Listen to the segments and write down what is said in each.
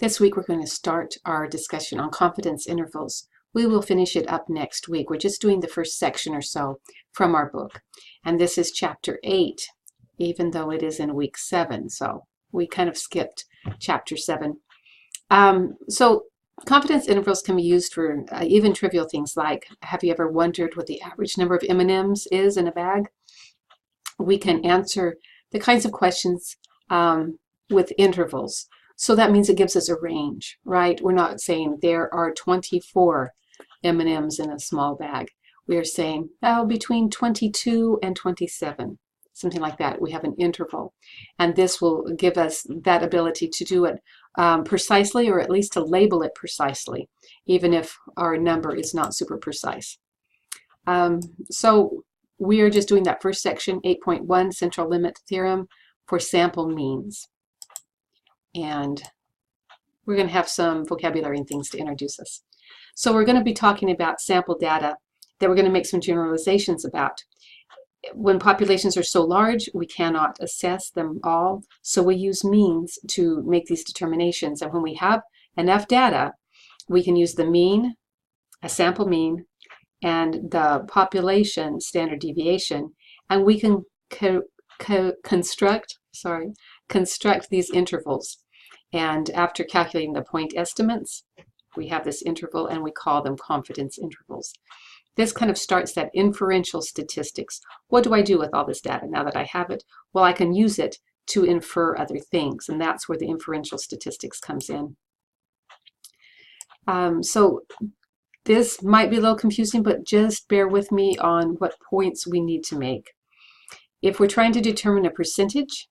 This week we're going to start our discussion on confidence intervals. We will finish it up next week. We're just doing the first section or so from our book. And this is chapter 8, even though it is in week 7. So we kind of skipped chapter 7. So confidence intervals can be used for even trivial things like, have you ever wondered what the average number of M&Ms is in a bag? We can answer the kinds of questions with intervals. So that means it gives us a range, right? We're not saying there are 24 M&Ms in a small bag. We are saying, oh, between 22 and 27, something like that. We have an interval. And this will give us that ability to do it precisely, or at least to label it precisely, even if our number is not super precise. So we are just doing that first section, 8.1, central limit theorem for sample means. And we're going to have some vocabulary and things to introduce us. So we're going to be talking about sample data that we're going to make some generalizations about. When populations are so large, we cannot assess them all, so we use means to make these determinations. And when we have enough data, we can use the mean, a sample mean, and the population standard deviation, and we can construct these intervals. And after calculating the point estimates, we have this interval and we call them confidence intervals. This kind of starts that inferential statistics. What do I do with all this data now that I have it? Well, I can use it to infer other things, and that's where the inferential statistics comes in. So this might be a little confusing, but just bear with me on what points we need to make. If we're trying to determine a percentage,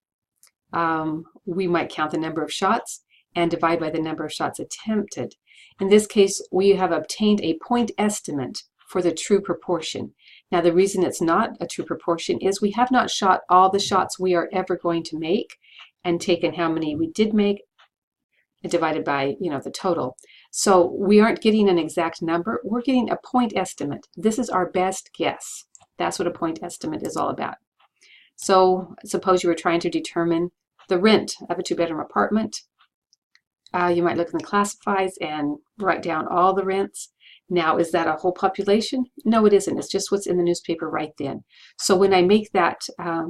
we might count the number of shots and divide by the number of shots attempted. In this case, we have obtained a point estimate for the true proportion. Now, the reason it's not a true proportion is we have not shot all the shots we are ever going to make and taken how many we did make and divided by, the total. So we aren't getting an exact number. We're getting a point estimate. This is our best guess. That's what a point estimate is all about. So suppose you were trying to determine the rent of a 2-bedroom apartment. You might look in the classifieds and write down all the rents. Now, is that a whole population? No, it isn't. It's just what's in the newspaper right then. So when I make that,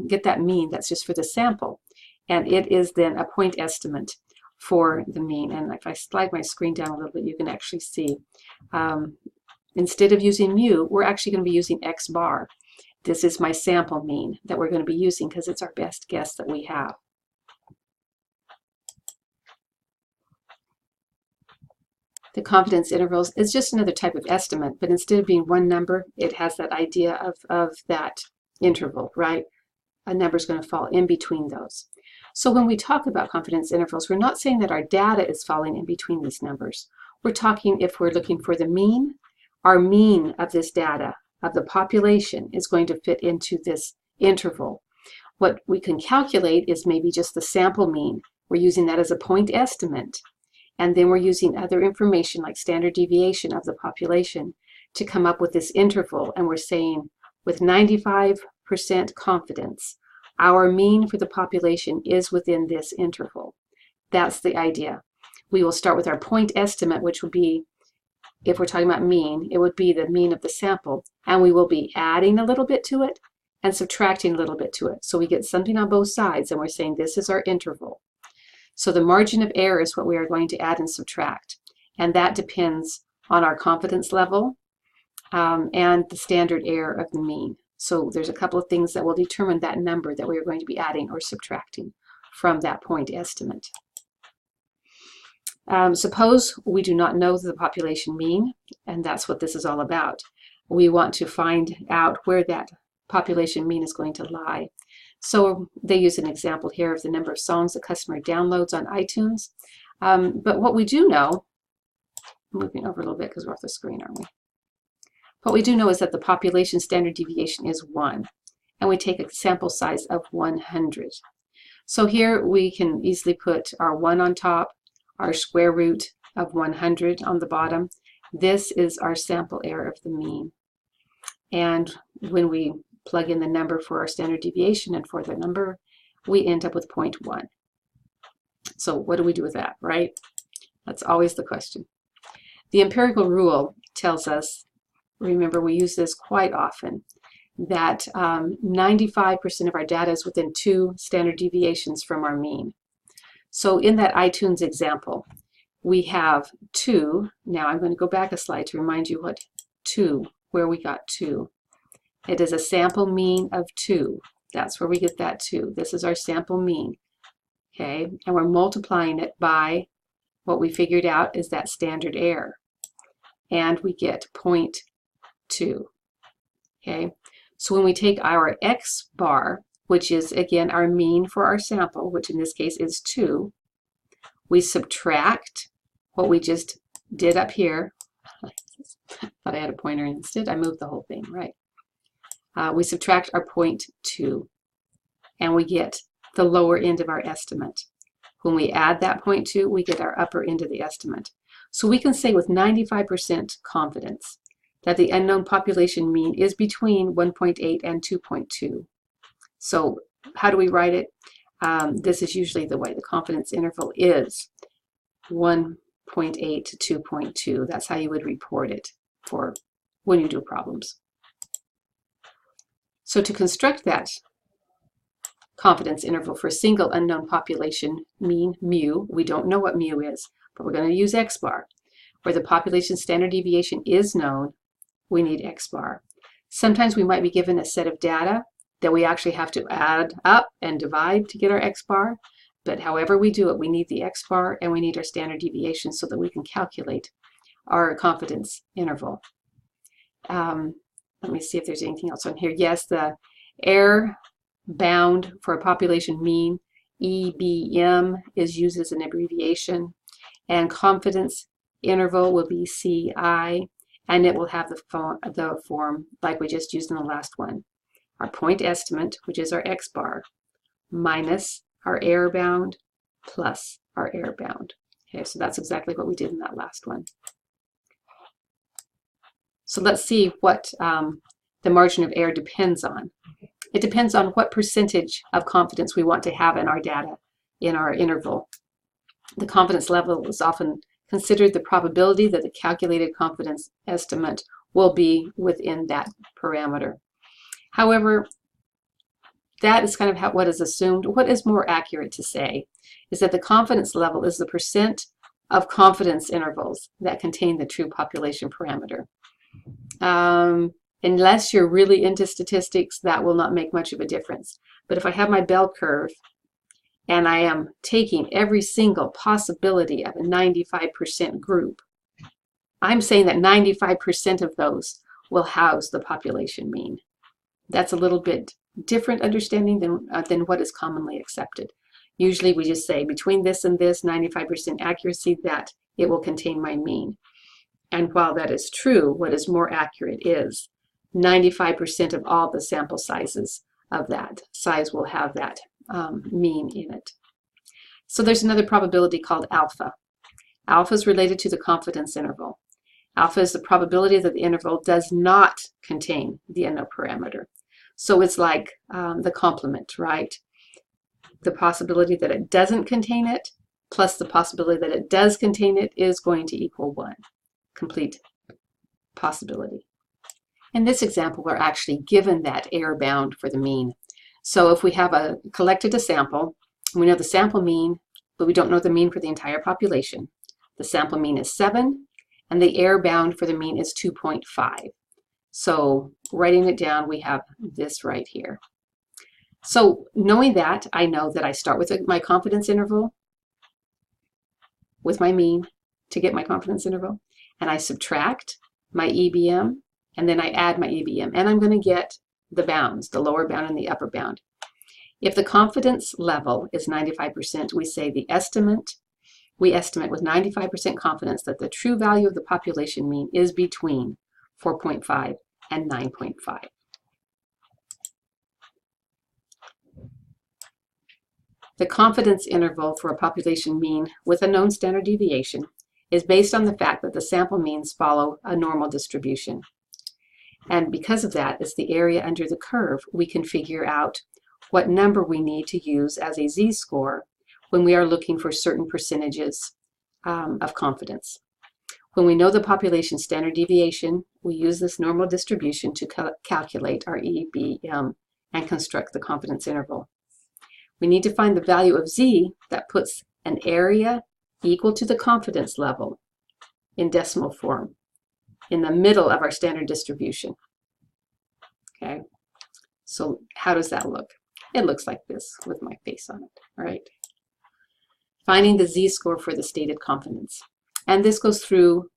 get that mean, that's just for the sample. And it is then a point estimate for the mean. And if I slide my screen down a little bit, you can actually see. Instead of using mu, we're actually going to be using X bar. This is my sample mean that we're going to be using because it's our best guess that we have. The confidence intervals is just another type of estimate, but instead of being one number, it has that idea of that interval, right? A number is going to fall in between those. So when we talk about confidence intervals, we're not saying that our data is falling in between these numbers. We're talking if we're looking for the mean, our mean of this data, of the population, is going to fit into this interval. What we can calculate is maybe just the sample mean. We're using that as a point estimate. And then we're using other information like standard deviation of the population to come up with this interval. And we're saying with 95% confidence, our mean for the population is within this interval. That's the idea. We will start with our point estimate, which would be, if we're talking about mean, it would be the mean of the sample. And we will be adding a little bit to it and subtracting a little bit to it. So we get something on both sides, and we're saying this is our interval. So the margin of error is what we are going to add and subtract. And that depends on our confidence level and the standard error of the mean. So there's a couple of things that will determine that number that we are going to be adding or subtracting from that point estimate. Suppose we do not know the population mean, and that's what this is all about. We want to find out where that population mean is going to lie. So they use an example here of the number of songs the customer downloads on iTunes. But what we do know, moving over a little bit because we're off the screen, aren't we? What we do know is that the population standard deviation is 1, and we take a sample size of 100. So here we can easily put our 1 on top, our square root of 100 on the bottom. This is our sample error of the mean. And when we plug in the number for our standard deviation and for the number, we end up with 0.1. So what do we do with that, right? That's always the question. The empirical rule tells us, remember we use this quite often, that 95% of our data is within 2 standard deviations from our mean. So in that iTunes example, we have 2. Now I'm going to go back a slide to remind you what 2, where we got 2. It is a sample mean of 2. That's where we get that 2. This is our sample mean. Okay, and we're multiplying it by what we figured out is that standard error. And we get 0.2. Okay, so when we take our x bar, which is again our mean for our sample, which in this case is 2, we subtract what we just did up here. Thought I had a pointer instead. I moved the whole thing, right? We subtract our 0.2 and we get the lower end of our estimate. When we add that 0.2, we get our upper end of the estimate. So we can say with 95% confidence that the unknown population mean is between 1.8 and 2.2. So how do we write it? This is usually the way. The confidence interval is 1.8 to 2.2. That's how you would report it for when you do problems. So to construct that confidence interval for a single unknown population mean, mu, we don't know what mu is, but we're going to use x bar. Where the population standard deviation is known, we need x bar. Sometimes we might be given a set of data that we actually have to add up and divide to get our x bar, but however we do it, we need the x bar and we need our standard deviation so that we can calculate our confidence interval. Let me see if there's anything else on here. Yes, the error bound for a population mean, EBM, is used as an abbreviation, and confidence interval will be CI, and it will have the form like we just used in the last one. Our point estimate, which is our x bar, minus our error bound plus our error bound. Okay, so that's exactly what we did in that last one. So let's see what the margin of error depends on. It depends on what percentage of confidence we want to have in our data, in our interval. The confidence level is often considered the probability that the calculated confidence estimate will be within that parameter. However, that is kind of what is assumed. What is more accurate to say is that the confidence level is the percent of confidence intervals that contain the true population parameter. Unless you're really into statistics, that will not make much of a difference. But if I have my bell curve and I am taking every single possibility of a 95% group, I'm saying that 95% of those will house the population mean. That's a little bit different understanding than what is commonly accepted. Usually we just say between this and this, 95% accuracy, that it will contain my mean. And while that is true, what is more accurate is 95% of all the sample sizes of that size will have that mean in it. So there's another probability called alpha. Alpha is related to the confidence interval. Alpha is the probability that the interval does not contain the unknown parameter. So it's like the complement, right? The possibility that it doesn't contain it plus the possibility that it does contain it is going to equal 1. Complete possibility. In this example, we're actually given that error bound for the mean. So if we have collected a sample, we know the sample mean, but we don't know the mean for the entire population. The sample mean is 7, and the error bound for the mean is 2.5. So writing it down, we have this right here. So knowing that, I know that I start with my confidence interval, with my mean to get my confidence interval, and I subtract my EBM, and then I add my EBM, and I'm going to get the bounds, the lower bound and the upper bound. If the confidence level is 95%, we say we estimate with 95% confidence that the true value of the population mean is between 4.5 and 9.5. The confidence interval for a population mean with a known standard deviation is based on the fact that the sample means follow a normal distribution. And because of that, as the area under the curve, we can figure out what number we need to use as a z-score when we are looking for certain percentages of confidence. When we know the population standard deviation, we use this normal distribution to calculate our EBM and construct the confidence interval. We need to find the value of Z that puts an area equal to the confidence level in decimal form in the middle of our standard distribution. Okay, so how does that look? It looks like this with my face on it, all right? Finding the Z-score for the stated confidence. And this goes through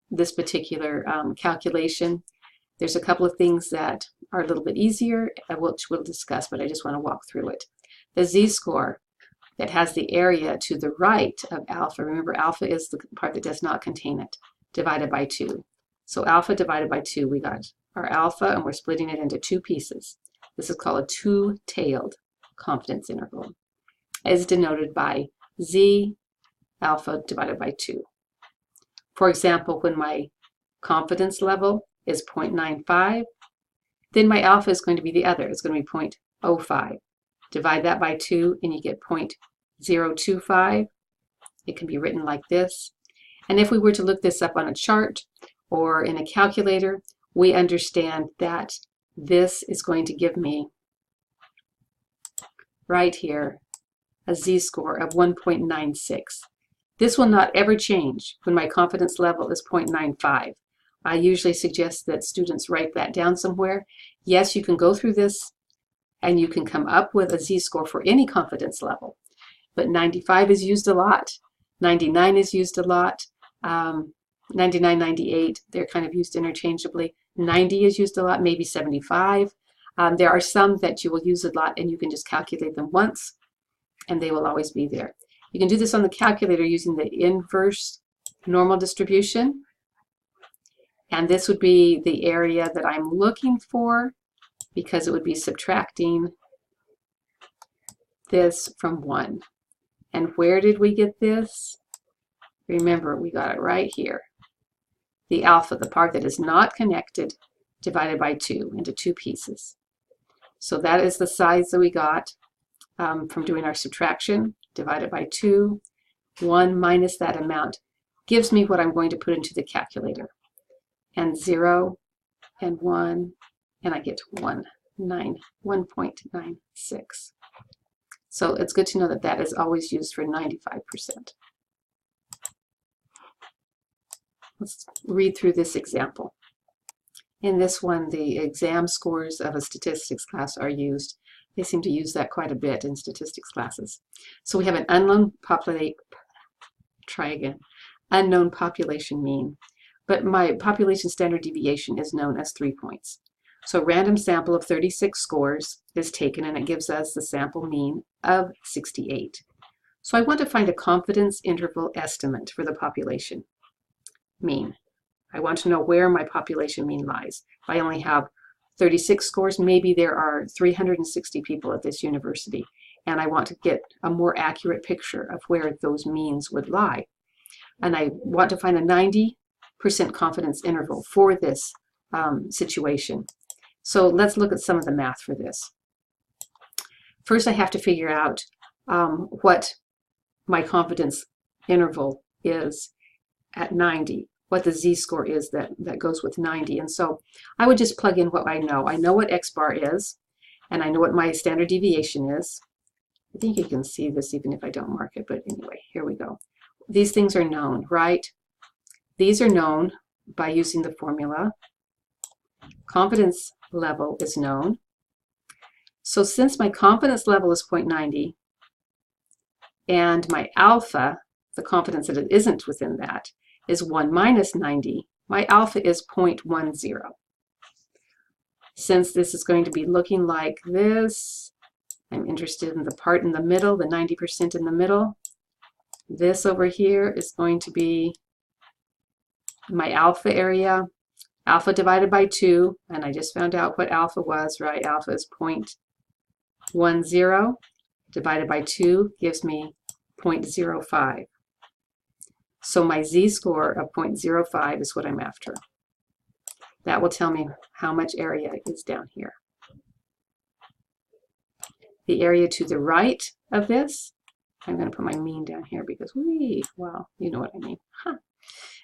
this particular calculation. There's a couple of things that are a little bit easier, which we'll discuss, but I just want to walk through it. The Z-score that has the area to the right of alpha, remember alpha is the part that does not contain it, divided by 2. So alpha divided by 2, we got our alpha, and we're splitting it into 2 pieces. This is called a two-tailed confidence interval, as denoted by Z alpha divided by 2. For example, when my confidence level is 0.95, then my alpha is going to be the other. It's going to be 0.05. Divide that by 2 and you get 0.025. It can be written like this. And if we were to look this up on a chart or in a calculator, we understand that this is going to give me right here a Z-score of 1.96. This will not ever change when my confidence level is 0.95. I usually suggest that students write that down somewhere. Yes, you can go through this and you can come up with a Z-score for any confidence level, but 95 is used a lot. 99 is used a lot. 99, 98, they're kind of used interchangeably. 90 is used a lot, maybe 75. There are some that you will use a lot and you can just calculate them once and they will always be there. You can do this on the calculator using the inverse normal distribution. And this would be the area that I'm looking for because it would be subtracting this from 1. And where did we get this? Remember, we got it right here. The alpha, the part that is not connected, divided by 2 into 2 pieces. So that is the size that we got from doing our subtraction, divided by 2. 1 minus that amount gives me what I'm going to put into the calculator. And 0 and 1, and I get 1.96. So it's good to know that that is always used for 95%. Let's read through this example. In this one, the exam scores of a statistics class are used. They seem to use that quite a bit in statistics classes. So we have an unknown population mean, but my population standard deviation is known as 3 points. So a random sample of 36 scores is taken and it gives us the sample mean of 68. So I want to find a confidence interval estimate for the population mean. I want to know where my population mean lies. If I only have 36 scores, maybe there are 360 people at this university, and I want to get a more accurate picture of where those means would lie. And I want to find a 90% confidence interval for this situation. So let's look at some of the math for this. First, I have to figure out what my confidence interval is at 90, what the Z-score is that goes with 90. And so I would just plug in what I know. I know what X bar is, and I know what my standard deviation is. I think you can see this even if I don't mark it, but anyway, here we go. These things are known, right? These are known by using the formula. Confidence level is known. So since my confidence level is 0.90 and my alpha, the confidence that it isn't within that, is 1 minus 90, my alpha is 0.10. Since this is going to be looking like this, I'm interested in the part in the middle, the 90% in the middle. This over here is going to be my alpha area. Alpha divided by 2, and I just found out what alpha was, right? Alpha is 0.10 divided by 2 gives me 0.05. So my Z-score of 0.05 is what I'm after. That will tell me how much area is down here. The area to the right of this I'm going to put my mean down here because, well, you know what I mean. Huh.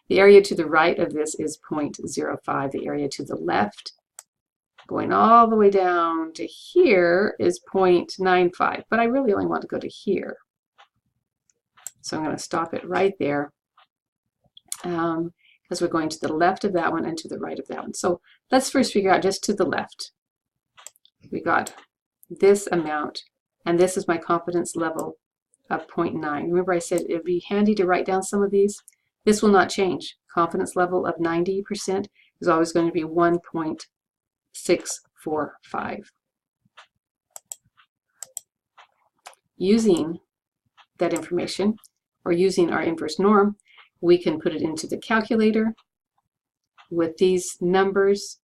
The area to the right of this is 0.05. The area to the left, going all the way down to here, is 0.95. But I really only want to go to here. So I'm going to stop it right there because we're going to the left of that one and to the right of that one. So let's first figure out just to the left. We got this amount, and this is my confidence level of 0.9. Remember I said it would be handy to write down some of these? This will not change. Confidence level of 90% is always going to be 1.645. Using that information, or using our inverse norm, we can put it into the calculator with these numbers,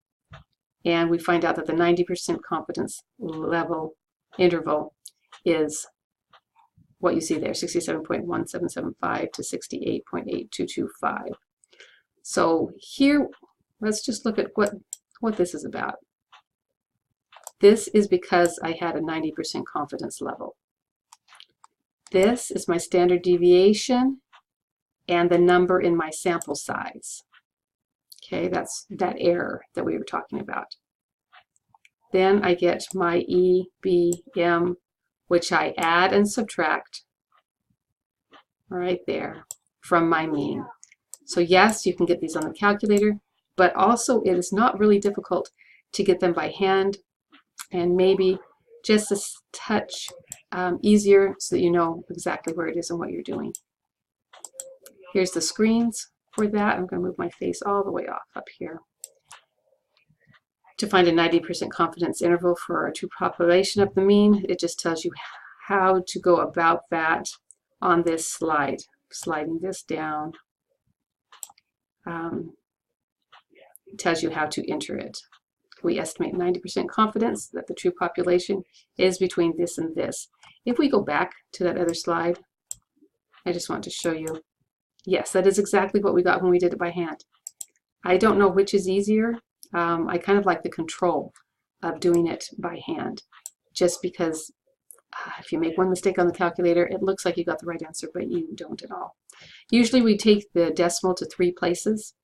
and we find out that the 90% confidence level interval is what you see there, 67.1775 to 68.8225. So here, let's just look at what this is about. This is because I had a 90% confidence level. This is my standard deviation and the number in my sample size. Okay, that's that error that we were talking about. Then I get my EBM, which I add and subtract right there from my mean. So yes, you can get these on the calculator, but also it is not really difficult to get them by hand, and maybe just a touch easier so that you know exactly where it is and what you're doing. Here's the screens for that. I'm going to move my face all the way off up here. To find a 90% confidence interval for a true population of the mean, it just tells you how to go about that on this slide. Sliding this down tells you how to enter it. We estimate 90% confidence that the true population is between this and this. If we go back to that other slide, I just want to show you, yes, that is exactly what we got when we did it by hand. I don't know which is easier. I kind of like the control of doing it by hand, just because if you make one mistake on the calculator, it looks like you got the right answer, but you don't at all. Usually we take the decimal to 3 places.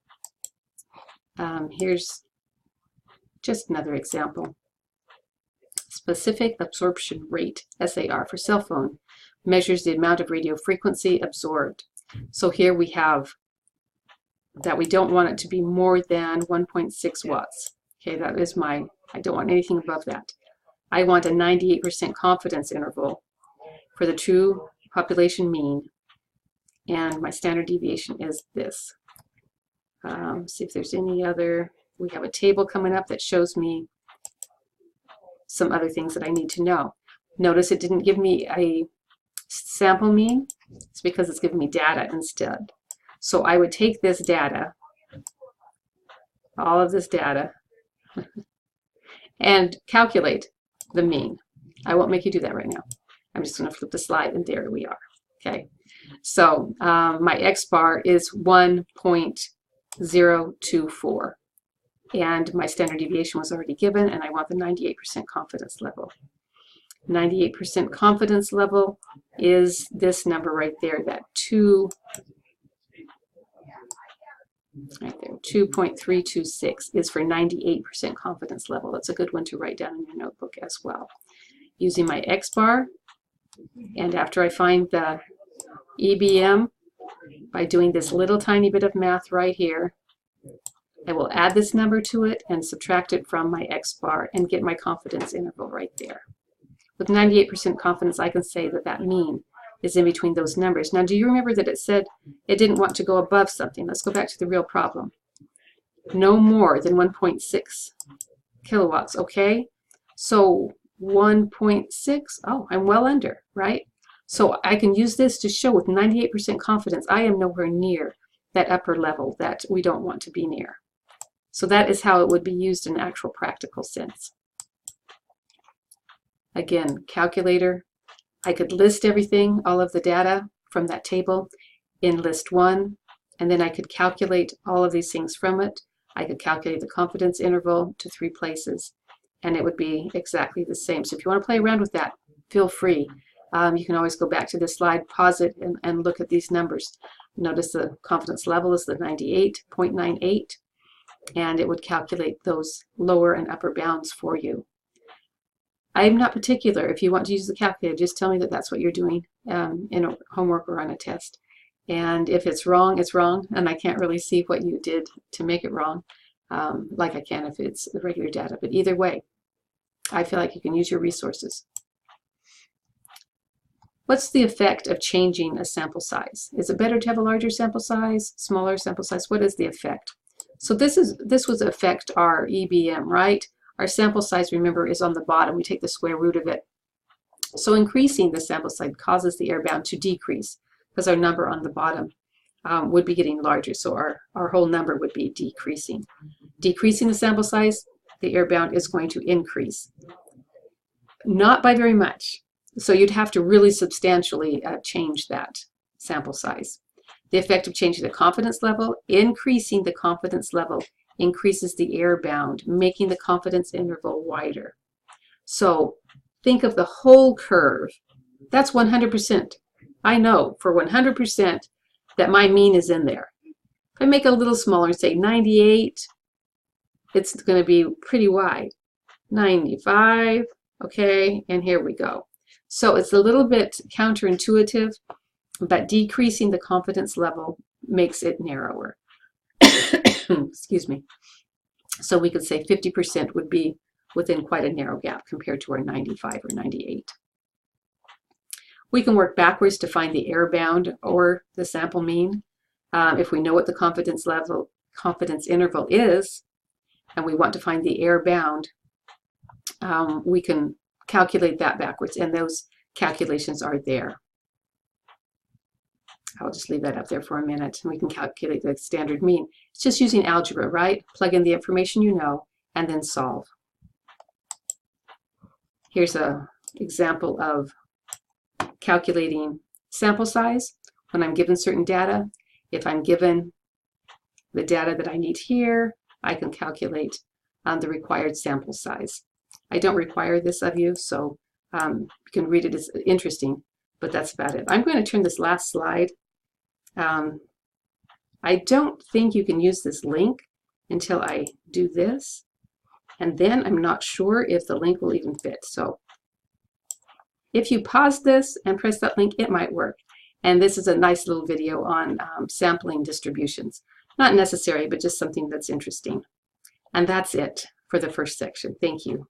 Here's just another example. Specific absorption rate, SAR, for cell phone measures the amount of radio frequency absorbed. So here we have that we don't want it to be more than 1.6 watts. Okay, that is I don't want anything above that. I want a 98% confidence interval for the true population mean, and my standard deviation is this. See if there's any other. We have a table coming up that shows me some other things that I need to know. Notice it didn't give me a sample mean. It's because it's giving me data instead. So I would take this data, all of this data, and calculate the mean. I won't make you do that right now. I'm just going to flip the slide, and there we are. Okay, so my X bar is 1.024, and my standard deviation was already given, and I want the 98% confidence level. 98% confidence level is this number right there, that 2.326 is for 98% confidence level. That's a good one to write down in your notebook as well. Using my X bar, and after I find the EBM, by doing this little tiny bit of math right here, I will add this number to it and subtract it from my X bar and get my confidence interval right there. With 98% confidence, I can say that that mean is in between those numbers. Now, do you remember that it said it didn't want to go above something? Let's go back to the real problem. No more than 1.6 kilowatts, okay? So 1.6, oh, I'm well under, right? So I can use this to show with 98% confidence I am nowhere near that upper level that we don't want to be near. So that is how it would be used in actual practical sense. Again, calculator. I could list everything, all of the data from that table in list 1, and then I could calculate all of these things from it. I could calculate the confidence interval to 3 places, and it would be exactly the same. So if you want to play around with that, feel free. You can always go back to this slide, pause it, and look at these numbers. Notice the confidence level is the 98.98, and it would calculate those lower and upper bounds for you. I'm not particular. If you want to use the calculator, just tell me that that's what you're doing in a homework or on a test. And if it's wrong, it's wrong, and I can't really see what you did to make it wrong, like I can if it's the regular data. But either way, I feel like you can use your resources. What's the effect of changing a sample size? Is it better to have a larger sample size, smaller sample size? What is the effect? So this would affect our EBM, right? Our sample size, remember, is on the bottom. We take the square root of it. So increasing the sample size causes the error bound to decrease because our number on the bottom would be getting larger. So our whole number would be decreasing. Decreasing the sample size, the error bound is going to increase. Not by very much. So you'd have to really substantially change that sample size. The effect of changing the confidence level, increasing the confidence level increases the error bound, making the confidence interval wider. So think of the whole curve. That's 100%. I know for 100% that my mean is in there. If I make it a little smaller and say 98, it's going to be pretty wide. 95, okay, and here we go. So it's a little bit counterintuitive, but decreasing the confidence level makes it narrower. Excuse me. So we could say 50% would be within quite a narrow gap compared to our 95 or 98. We can work backwards to find the error bound or the sample mean. If we know what the confidence interval is, and we want to find the error bound, we can calculate that backwards, and those calculations are there. I'll just leave that up there for a minute, and we can calculate the standard mean. It's just using algebra, right? Plug in the information you know, and then solve. Here's an example of calculating sample size when I'm given certain data. If I'm given the data that I need here, I can calculate the required sample size. I don't require this of you, so you can read it. It's interesting, but that's about it. I'm going to turn this last slide. I don't think you can use this link until I do this, and then I'm not sure if the link will even fit. So if you pause this and press that link, it might work. And this is a nice little video on sampling distributions. Not necessary, but just something that's interesting. And that's it for the first section. Thank you.